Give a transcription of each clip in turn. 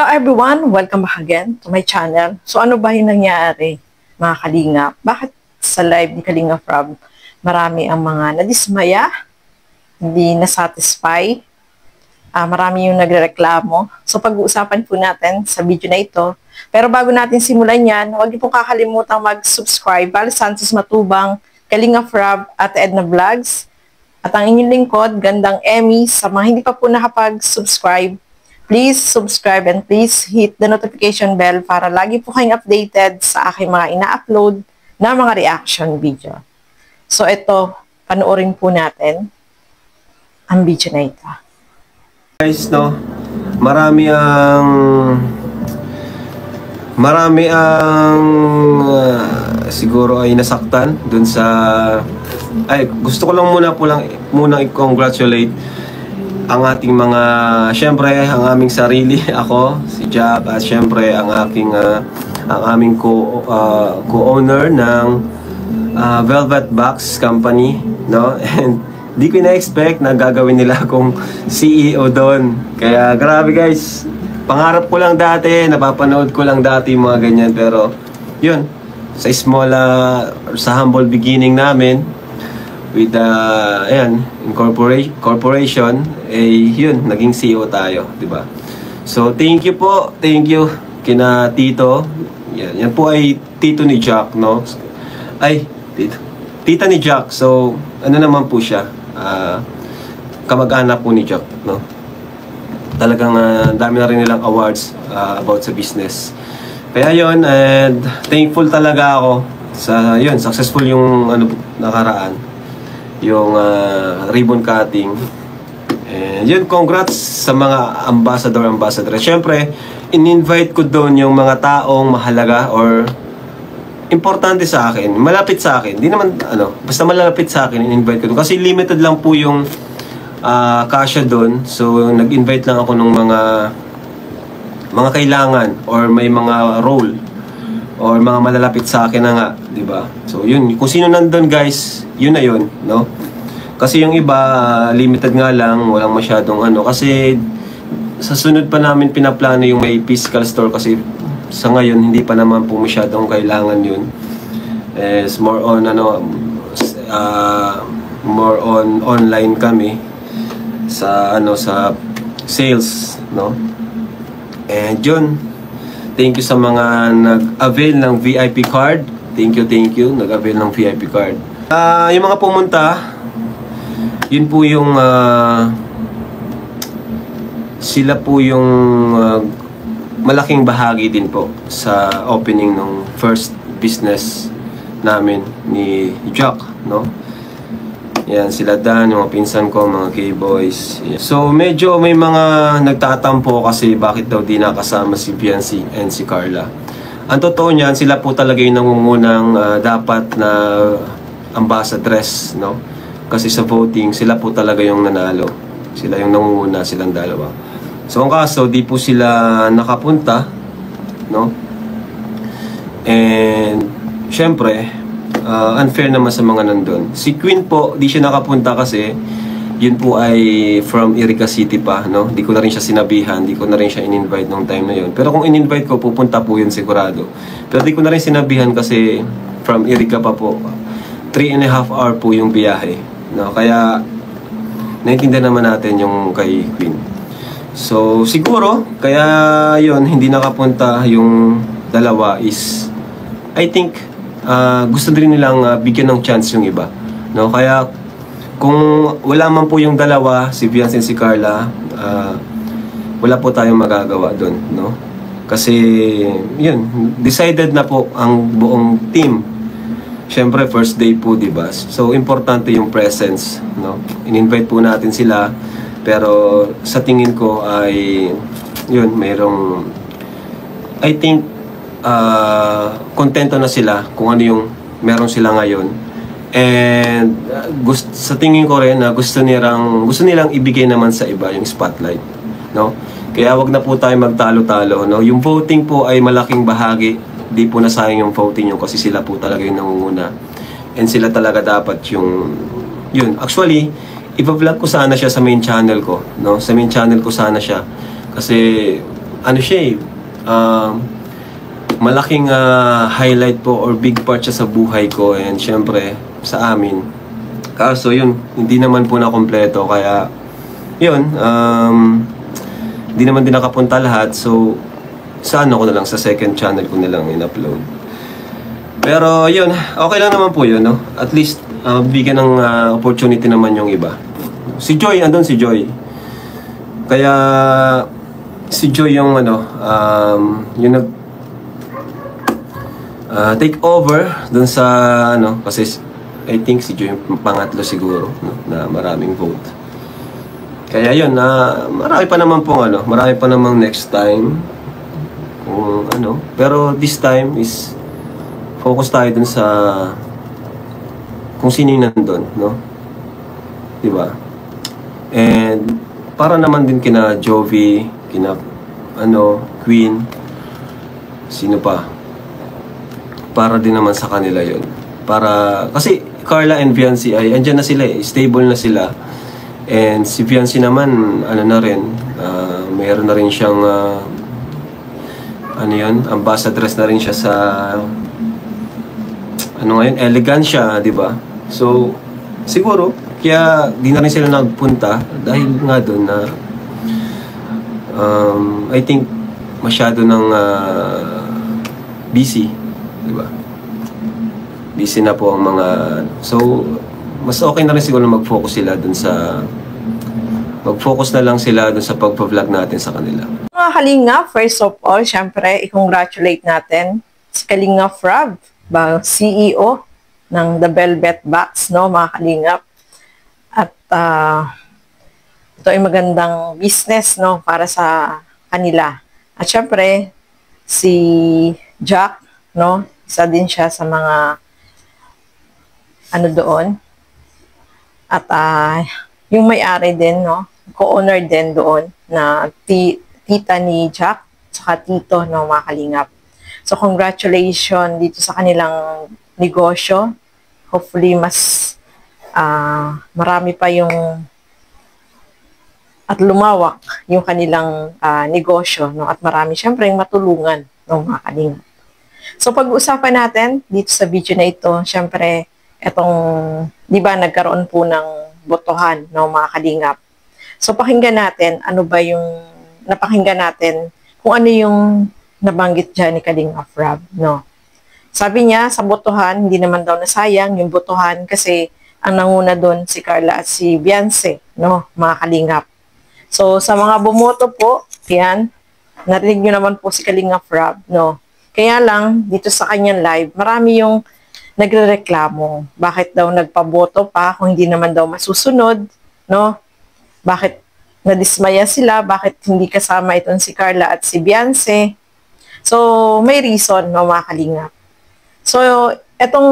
Hello everyone! Welcome back again to my channel. So ano ba yung nangyari mga kalingap? Bakit sa live ni Kalingap Rob marami ang mga nadismaya, hindi na-satisfy, marami yung nagrereklamo. So pag-uusapan po natin sa video na ito. Pero bago natin simulan yan, huwag niyo pong kakalimutang mag-subscribe. Val Santos Matubang, Kalingap Rob at Edna Vlogs. At ang inyong lingkod, Gandang Emmy. Sa mga hindi pa po nakapag-subscribe, please subscribe and please hit the notification bell para lagi po kayong updated sa aking mga ina-upload na mga reaction video. So ito, panoorin po natin ang video na ito. Guys, no, marami ang siguro ay nasaktan dun sa gusto ko lang muna i-congratulate ang ating mga, syempre, ang aming sarili, ako, si Jack, at syempre ang aming co-owner ng Velvet Box Company, no? And di ko na-expect na gagawin nila akong CEO doon. Kaya grabe guys, pangarap ko lang dati, napapanood ko lang dati mga ganyan, pero yun, sa humble beginning namin with corporation, yun, naging CEO tayo, di ba? So thank you po, thank you kina Tito. Yan po ay Tito ni Jack, no? Tita ni Jack. So ano naman po siya, kamag-anak po ni Jack, no? Talagang dami na rin nilang awards about sa business. Kaya yun, and thankful talaga ako sa yun, successful yung nakaraan, yung ribbon cutting. And yun, congrats sa mga ambassador. Siyempre, in-invite ko doon yung mga taong mahalaga or importante sa akin, malapit sa akin. Di naman, basta malapit sa akin, in-invite ko doon. Kasi limited lang po yung kasya doon. So, nag-invite lang ako ng mga kailangan or may mga role or mga malalapit sa akin na nga, di ba? So, yun, kung sino nandun guys, yun na yun, no? Kasi yung iba, limited nga lang, walang masyadong kasi sa sunod pa namin pinaplano yung may physical store kasi sa ngayon, hindi pa naman po masyadong kailangan yun. It's more on, more on online kami sa, sa sales, no? And yun, thank you sa mga nag-avail ng VIP card. Thank you, nag-avail ng VIP card. Yung mga pumunta, yun po yung sila po yung malaking bahagi din po sa opening ng first business namin ni Jack, no? Yan, sila Dan, yung mga pinsan ko, mga K-boys. So, medyo may mga nagtatampo kasi bakit daw di nakasama si Biancy and si Carla. Ang totoo niyan, sila po talaga yung nangungunang dapat na ambassadress, no? Kasi sa voting, sila po talaga yung nanalo. Sila yung nangunguna, silang dalawa. So, ang kaso, di po sila nakapunta, no? And, syempre, unfair naman sa mga nandun. Si Queen po, di siya nakapunta kasi yun po ay from Irica City pa, no? Di ko na rin siya sinabihan, di ko na rin siya in-invite nung time na yun. Pero kung in-invite ko, pupunta po yun sigurado. Pero di ko na rin sinabihan kasi from Irica pa po. 3.5 hour po yung biyahe, no? Kaya naiintindihan naman natin yung kay Queen. So siguro, kaya yun, hindi nakapunta yung dalawa is I think gusto din nilang bigyan ng chance yung iba, no? Kaya kung wala man po yung dalawa, si Biancy and si Carla, wala po tayong magagawa doon, no? Kasi yun, decided na po ang buong team. Syempre first day po, di ba? So importante yung presence, no? In-invite po natin sila, pero sa tingin ko ay yun, mayroong I think kontento na sila kung ano yung meron sila ngayon. And sa tingin ko rin na gusto nilang ibigay naman sa iba yung spotlight, no? Kaya wag na po tayo magtalo-talo, no? Yung voting po ay malaking bahagi, di po nasayang yung voting nyo kasi sila po talaga yung nangunguna. And sila talaga dapat yun. Actually, ipa-vlog ko sana siya sa main channel ko, no? Sa main channel ko sana siya kasi ano siya malaking highlight po or big part siya sa buhay ko and syempre sa amin. Kaso yun, hindi naman po na kompleto kaya yun, hindi naman din nakapunta lahat. So sa ano ko na lang, sa second channel ko na lang in-upload. Pero yun, okay lang naman po yun, no? At least bigyan ng opportunity naman yung iba. Si Joy, andun si Joy. Kaya si Joy yung yung nag take over dun sa kasi I think si Joy yung pangatlo siguro, no, na maraming vote. Kaya yun, marami pa naman pong marami pa namang next time kung pero this time is focus tayo dun sa kung sino yung nandun, no? Diba? And para naman din kina Jovi, kina Queen, sino pa? Para din naman sa kanila yon. Para kasi Carla and Viancy ay andyan na sila, stable na sila. And si Viancy naman na rin, mayroon na rin siyang ambassadress na rin siya sa elegant siya, di ba? So siguro kaya di na rin sila nagpunta dahil nga doon na I think masyado ng busy, di ba? Busy na po ang mga so mas okay na rin siguro mag-focus sila dun sa mag-focus na lang sila dun sa pag-vlog natin sa kanila. Mga Kalinga, first of all, syempre, i-congratulate natin si Kalinga Frab, CEO ng The Velvet Box, no, mga Kalingap. At ito ay magandang business, no, para sa kanila. At syempre, si Jack, no, isa din siya sa mga doon. At yung may-ari din, no, co-owner din doon na tita ni Jack, saka tito, no, mga Kalingap. So, congratulations dito sa kanilang negosyo. Hopefully, mas marami pa yung at lumawak yung kanilang negosyo, no? At marami siyempre yung matulungan ng mga Kalingap. So, pag-uusapan natin dito sa video na ito, siyempre, di ba, nagkaroon po ng botohan ng mga Kalingap. So, pakinggan natin, napakinggan natin kung ano yung nabanggit dyan ni Kalinga Frab, no? Sabi niya, sa botohan, hindi naman daw nasayang yung botohan kasi ang nanguna doon si Carla at si Beyonce, no, mga Kalingap. So, sa mga bumoto po, yan, narinig nyo naman po si Kalinga Frab, no? Kaya lang, dito sa kanyang live, marami yung nagrereklamo. Bakit daw nagpaboto pa kung hindi naman daw masusunod, no? Bakit nadismaya sila? Bakit hindi kasama itong si Carla at si Beyonce? So, may reason, no, mga Kalingap. So, etong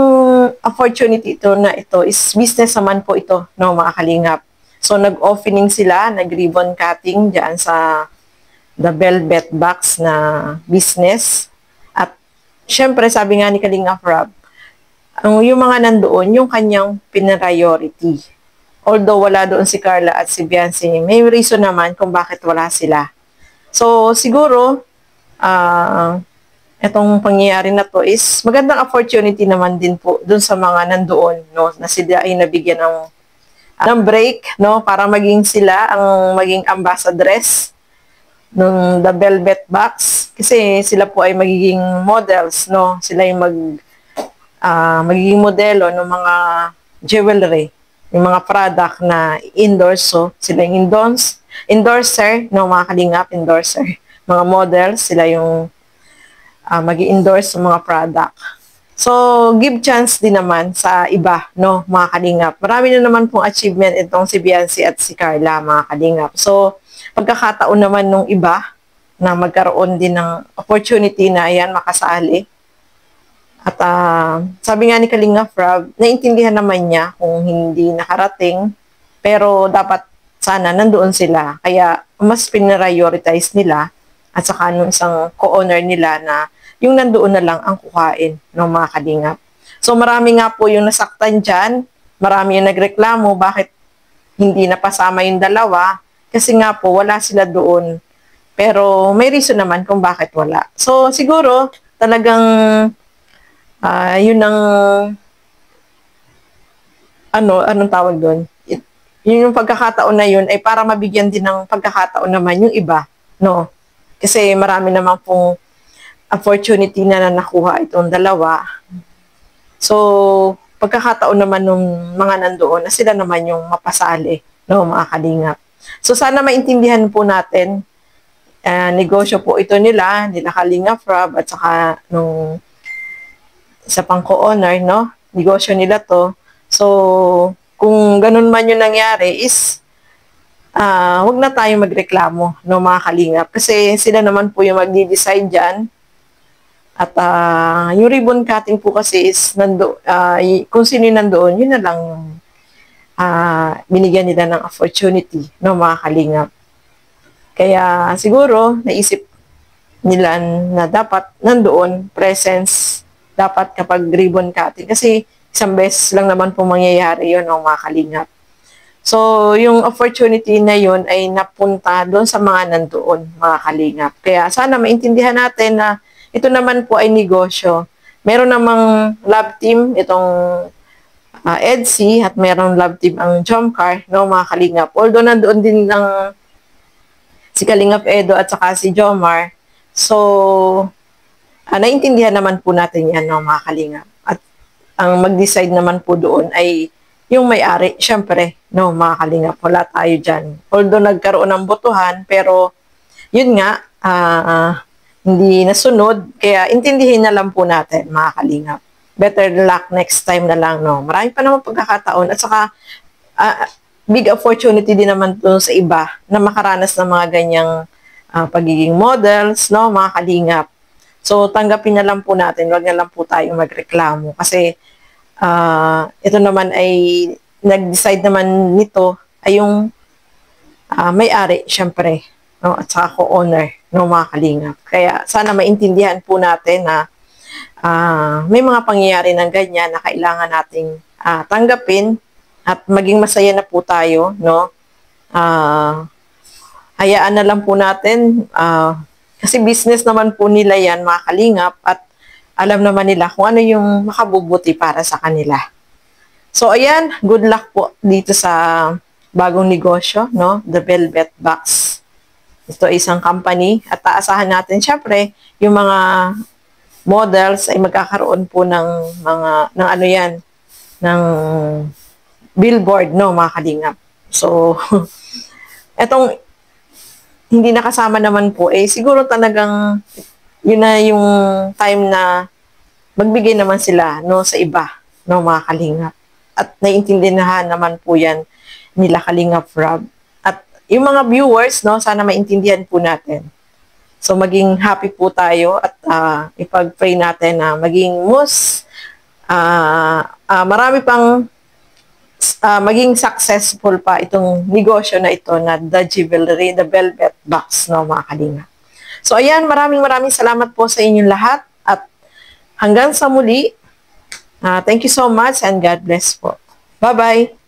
opportunity ito is business naman po ito, no, mga Kalingap. So, nag-opening sila, nag-ribbon cutting dyan sa The Velvet Box na business. At, syempre, sabi nga ni Kalinga Frab, yung mga nandoon, yung kanyang priority. Although wala doon si Carla at si Beyonce, may reason naman kung bakit wala sila. So, siguro, etong pangyayari na to is magandang opportunity naman din po dun sa mga nandoon, no, na sila ay nabigyan ng break, no, para maging sila ang maging ambassadress ng The Velvet Box kasi sila po ay magiging models, no, sila yung magiging modelo ng mga jewelry, yung mga product na endorse, so sila yung endorser, no, mga Kalingap, endorser, mga models, sila yung mag-i-endorse sa mga product. So, give chance din naman sa iba, no, mga Kalingap. Marami na naman pong achievement itong si Beyonce at si Carla, mga Kalingap. So, pagkakataon naman nung iba na magkaroon din ng opportunity na ayan, makasali. At sabi nga ni Kalinga Frab, naintindihan naman niya kung hindi nakarating, pero dapat sana nandoon sila. Kaya, mas prioritize nila at saka nung isang co-owner nila na yung nandoon na lang ang kuhain ng mga Kalingap. So marami nga po yung nasaktan dyan, marami yung nagreklamo bakit hindi napasama yung dalawa, kasi nga po wala sila doon Pero may reason naman kung bakit wala. So, siguro, talagang yun ang anong tawag doon? Yun yung pagkakataon na yun ay para mabigyan din ng pagkakataon naman yung iba, no? Kasi marami naman pong opportunity na nakuha itong dalawa. So, pagkakataon naman nung mga nandoon na sila naman yung mapasali, no, mga kalingap. So, sana maintindihan po natin, negosyo po ito nila Kalingap Rob at saka nung isa pang co-owner, no? Negosyo nila to. So, kung ganun man yung nangyari is, wag na tayong magreklamo, no, mga kalingap. Kasi sila naman po yung magdi-decide dyan. At yung ribbon cutting po kasi is, kung sino yung nandoon, yun na lang yung binigyan nila ng opportunity, no, mga kalingap. Kaya siguro, naisip nila na dapat nandoon, presence, dapat kapag ribbon cutting. Kasi isang beses lang naman po mangyayari yun, no, mga kalingap. So, yung opportunity na yun ay napunta doon sa mga nandoon, mga kalingap. Kaya sana maintindihan natin na ito naman po ay negosyo. Meron namang love team, itong EDSI, at meron love team ang Jomcar, no, mga kalingap. Although nandoon din ng si Kalingap Edo at saka si Jomar. So, naintindihan naman po natin yan, no, mga kalingap. At ang mag-decide naman po doon ay yung may-ari, syempre, no, mga kalingap, wala tayo dyan. Although nagkaroon ng botohan, pero yun nga, hindi nasunod, kaya intindihin na lang po natin, mga kalingap. Better luck next time na lang, no. Marami pa naman pagkakataon, at saka big opportunity din naman to sa iba na makaranas ng mga ganyang pagiging models, no, mga kalingap. So, tanggapin na lang po natin, wag na lang po tayong magreklamo. Kasi, ito naman ay, nag-decide naman nito ay yung may-ari, syempre, no, at saka co-owner, no, mga kalingap. Kaya, sana maintindihan po natin na may mga pangyayari ng ganyan na kailangan nating tanggapin at maging masaya na po tayo, no. Hayaan na lang po natin, kasi business naman po nila yan, mga kalingap, at alam naman nila kung ano yung makabubuti para sa kanila. So, ayan, good luck po dito sa bagong negosyo, no? The Velvet Box. Ito ay isang company at aasahan natin, syempre, yung mga models ay magkakaroon po ng ng billboard, no, mga kalingap. So, etong hindi nakasama naman po, siguro talagang yun na yung time na magbigay naman sila, no, sa iba, no, mga kalingap. At naiintindihan naman po yan nila Kalingap Rob. At yung mga viewers, no, sana maintindihan po natin. So, maging happy po tayo at ipag-pray natin na maging marami pang maging successful pa itong negosyo na ito na The Jewelry, The Velvet Box, no, mga kalingap. So, ayan, maraming salamat po sa inyong lahat at hanggang sa muli, thank you so much and God bless po. Bye-bye!